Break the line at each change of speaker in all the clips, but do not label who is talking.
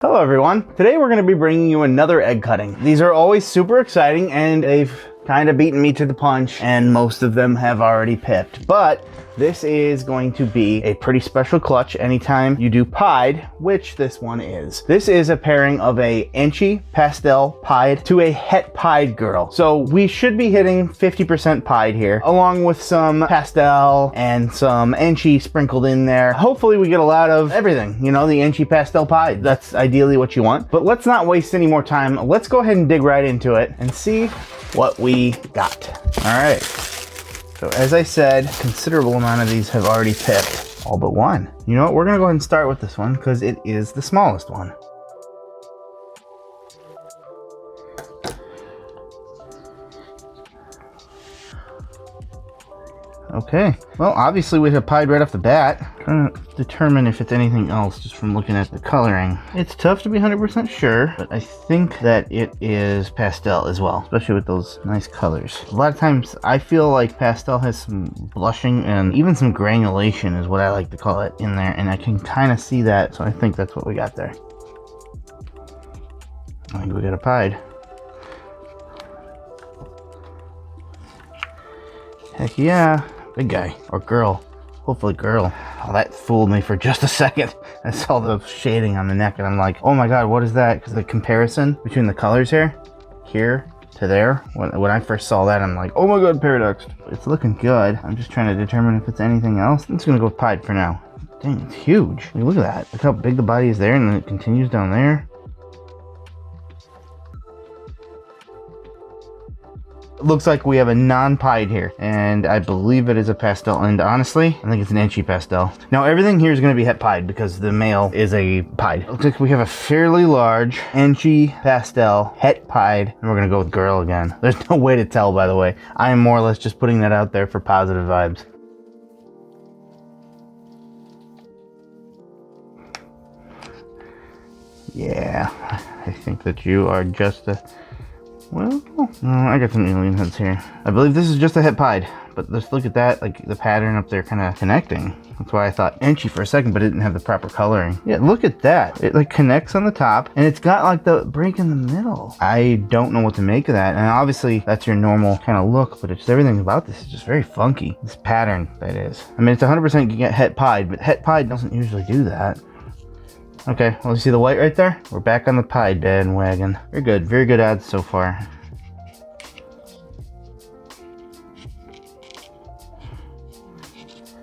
Hello everyone. Today we're going to be bringing you another egg cutting. These are always super exciting and they've kind of beaten me to the punch and most of them have already pipped. But this is going to be a pretty special clutch anytime you do pied, which this one is. This is a pairing of a Enchi Pastel Pied to a Het Pied girl. So we should be hitting 50% pied here, along with some pastel and some Enchi sprinkled in there. Hopefully we get a lot of everything, you know, the Enchi Pastel Pied. That's ideally what you want. But let's not waste any more time. Let's go ahead and dig right into it and see what we got. All right. So as I said, a considerable amount of these have already pipped, all but one. You know what, we're gonna go ahead and start with this one because it is the smallest one. Okay, well obviously we have pied right off the bat. I'm trying to determine if it's anything else just from looking at the coloring. It's tough to be 100% sure, but I think that it is pastel as well, especially with those nice colors. A lot of times I feel like pastel has some blushing and even some granulation is what I like to call it in there, and I can kind of see that, so I think that's what we got there. I think we got a pied. Heck yeah. Big guy or girl, hopefully girl. Oh, that fooled me for just a second. I saw the shading on the neck and I'm like, oh my god, what is that? Because the comparison between the colors here to there, when I first saw that, I'm like, oh my god, paradox. It's looking good. I'm just trying to determine if it's anything else. I'm just gonna go with pied for now. Dang, it's huge. I mean, look at that. Look how big the body is there, and then it continues down there. Looks like we have a non-pied here, and I believe it is a pastel, and honestly, I think it's an Enchi pastel. Now everything here is going to be Het pied because the male is a pied. Looks like we have a fairly large Enchi pastel Het pied, and we're going to go with girl again. There's no way to tell, by the way. I am more or less just putting that out there for positive vibes. Yeah, I think that you are just a... Well, I got some alien heads here. I believe this is just a Het pied, but just look at that, like the pattern up there kind of connecting. That's why I thought Enchi for a second, but it didn't have the proper coloring. Yeah, look at that. It like connects on the top, and it's got like the break in the middle. I don't know what to make of that, and obviously that's your normal kind of look, but it's everything about this is just very funky. This pattern, that is. I mean, it's 100% get Het pied, but Het pied doesn't usually do that. Okay, well, you see the white right there? We're back on the pied bandwagon. Very good odds so far.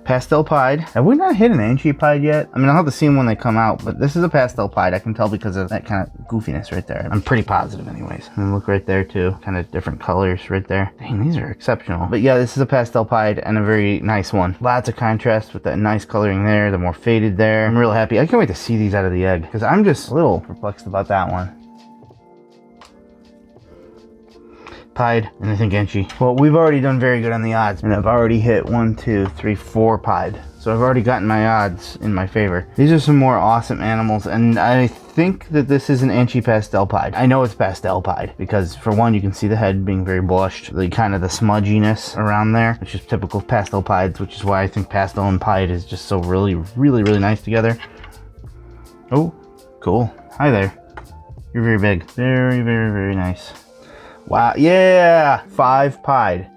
Pastel pied. Have we not hit an Enchi pied yet? I mean, I'll have to see them when they come out, but this is a pastel pied. I can tell because of that kind of goofiness right there. I'm pretty positive anyways. And look right there too. Kind of different colors right there. Dang, these are exceptional. But yeah, this is a pastel pied and a very nice one. Lots of contrast with that nice coloring there, the more faded there. I'm real happy. I can't wait to see these out of the egg because I'm just a little perplexed about that one. Pied, and I think Enchi. Well, we've already done very good on the odds, and I've already hit 1, 2, 3, 4 pied. So I've already gotten my odds in my favor. These are some more awesome animals, and I think that this is an Enchi Pastel Pied. I know it's Pastel Pied, because for one, you can see the head being very blushed, the kind of the smudginess around there, which is typical of Pastel Pieds, which is why I think Pastel and Pied is just so really nice together. Oh, cool. Hi there. You're very big. Very nice. Wow, yeah! 5 pied.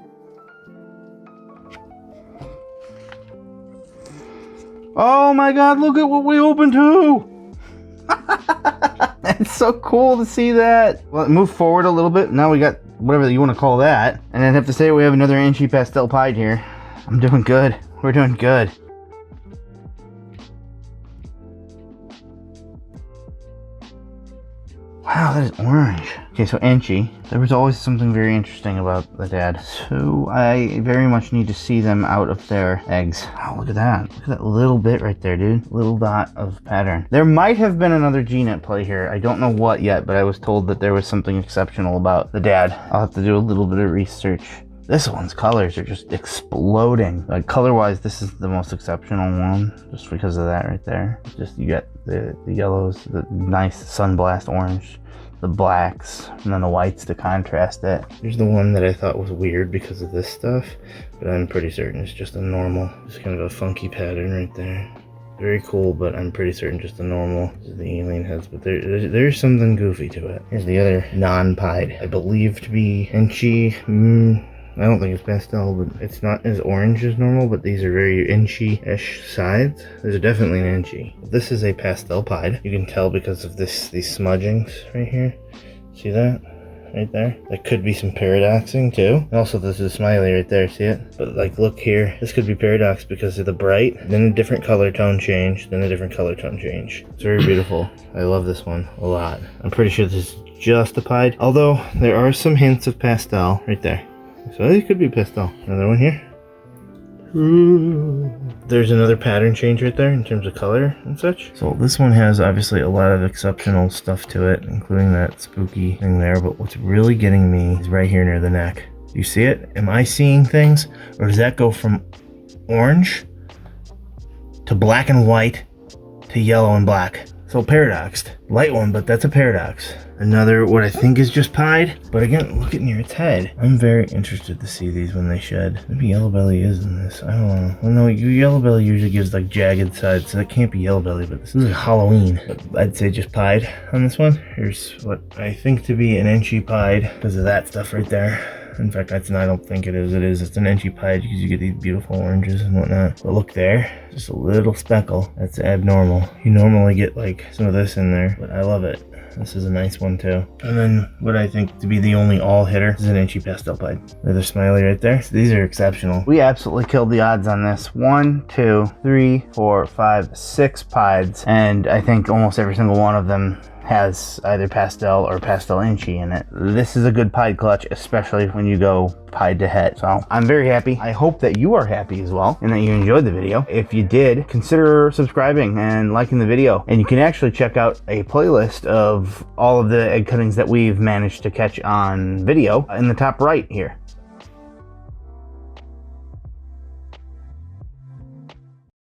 Oh my god, look at what we opened too! It's so cool to see that. Well, move forward a little bit. Now we got whatever you want to call that. And I'd have to say we have another Enchi Pastel Pied here. I'm doing good. We're doing good. Wow, that is orange. Okay, so Enchi. There was always something very interesting about the dad. So I very much need to see them out of their eggs. Oh, look at that. Look at that little bit right there, dude. Little dot of pattern. There might have been another gene at play here. I don't know what yet, but I was told that there was something exceptional about the dad. I'll have to do a little bit of research. This one's colors are just exploding. Like color-wise, this is the most exceptional one, just because of that right there. Just you get the yellows, the nice sunblast orange, the blacks, and then the whites to contrast it. Here's the one that I thought was weird because of this stuff, but I'm pretty certain it's just a normal, just kind of a funky pattern right there. Very cool, but I'm pretty certain just the normal. This is the alien heads, but there's something goofy to it. Here's the other non-pied. I believe to be Enchi. I don't think it's pastel, but it's not as orange as normal, but these are very Enchi-ish sides. There's definitely an Enchi. This is a pastel pied. You can tell because of these smudgings right here. See that? Right there. That could be some paradoxing too. And also this is a smiley right there, see it? But like look here, this could be paradox because of the bright, then a different color tone change, then a different color tone change. It's very beautiful. I love this one a lot. I'm pretty sure this is just a pied, although there are some hints of pastel right there. So it could be pastel. Another one here. There's another pattern change right there in terms of color and such. So this one has obviously a lot of exceptional stuff to it, including that spooky thing there. But what's really getting me is right here near the neck. Do you see it? Am I seeing things? Or does that go from orange to black and white to yellow and black? So paradoxed. Light one, but that's a paradox. Another, what I think is just pied. But again, look at near its head. I'm very interested to see these when they shed. Maybe yellow belly is in this. I don't know. Well, no, yellow belly usually gives like jagged sides, so that can't be yellow belly, but this is like Halloween. But I'd say just pied on this one. Here's what I think to be an Enchi pied because of that stuff right there. In fact, I don't think it is. It's an Enchi pied because you get these beautiful oranges and whatnot. But look there, just a little speckle. That's abnormal. You normally get like some of this in there, but I love it. This is a nice one too. And then what I think to be the only all hitter is an Enchi Pastel Pied. Another smiley right there. So these are exceptional. We absolutely killed the odds on this. 1, 2, 3, 4, 5, 6 pieds. And I think almost every single one of them has either pastel or pastel Enchi in it. This is a good pied clutch, especially when you go pied to head. So I'm very happy. I hope that you are happy as well and that you enjoyed the video. If you did, consider subscribing and liking the video. And you can actually check out a playlist of all of the egg cuttings that we've managed to catch on video in the top right here.